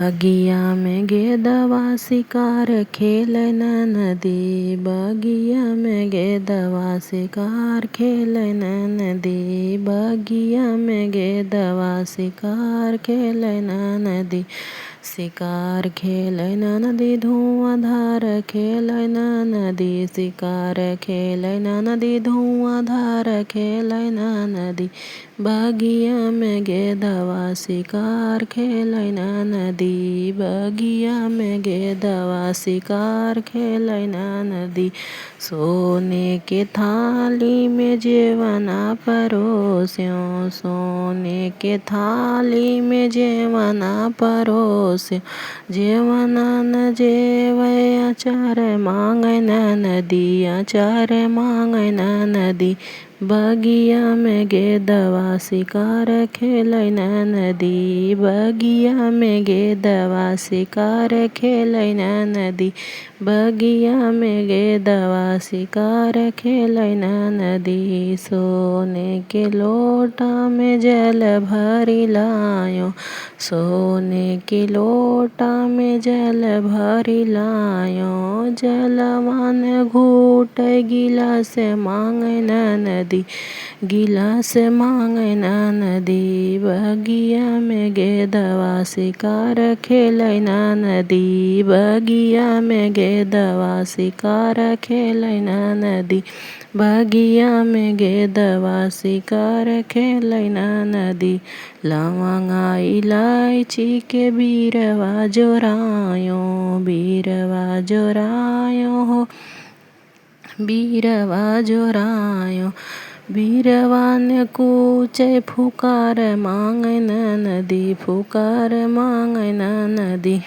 बगिया में गेदवा शिकार खेलन नदी। बगिया में गेदवा शिकार खेलन नदी। बगिया में गेदवा शिकार खेलन नदी। शिकार खेलन नदी धुआंधार खेलन नदी। शिकार खेलन नदी धुआंधार खेलन नदी। बगिया में गेदवा शिकार खेलन नदी। बगिया में गेदवा शिकार खेलन नदी। सोने के थाली में जेवना परोस्यों। सोने के थाली में जेवना परोस्यों। जेवना न जेवै अचार मांगन नदी। अचार मांगन नदी। बगिया में गेदवा शिकार खेलन नदी। बगिया में गेदवा शिकार खेलन नदी। बगिया में गेदवा शिकार खेलन नदी। सोने के लोटा में जल भरी लायो। सोने के लोटा में जल भरी लायो। जलवान घूट गिलास मांगन नदी। गिलास मांगन नदी। बगिया में गेदवा शिकार खेलन नदी। बगिया में गेदवा शिकार खेलन नदी। बगिया में गेदवा शिकार खेलन नदी। लवंगा इलायची के बीरवा जोरायो। बीरवा जोरायो हो। बीरवा जोरायो। बीरवा ने कूचे फुकार मांगन नदी। फुकार मांगन नदी।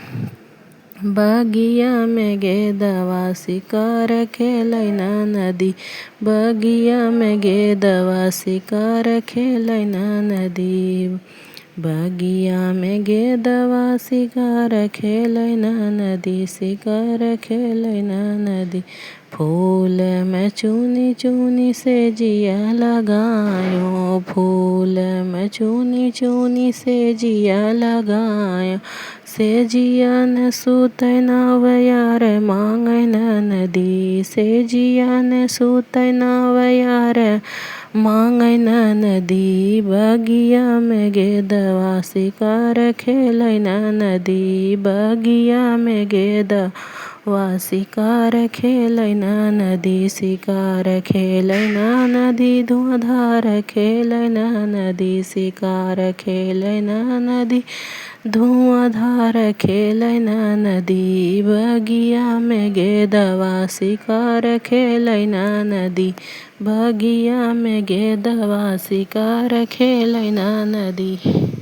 बगिया में गेदवा शिकार खेलन नदी। बगिया में गेदवा शिकार खेलन नदी। बगिया में गेदवा शिकार खेलन नदी। शिकार खेलन नदी। फूल में चुनी चुनी से जिया लगायो। फूल में चुनी चुनी से जिया लगायो। से जिया न सुतै नवयार मांगन नदी। से जिया न सुतै नवयार मांगन नदी। बगिया में गेदवा शिकार खेलन नदी। बगिया में गेदवा शिकार खेलन नदी। शिकार खेलन नदी धुआंधार खेलन नदी। शिकार खेलन नदी धुआंधार खेलन नदी। बगिया में गेदवा शिकार खेलन नदी। बगिया में गेदवा शिकार खेलन नदी।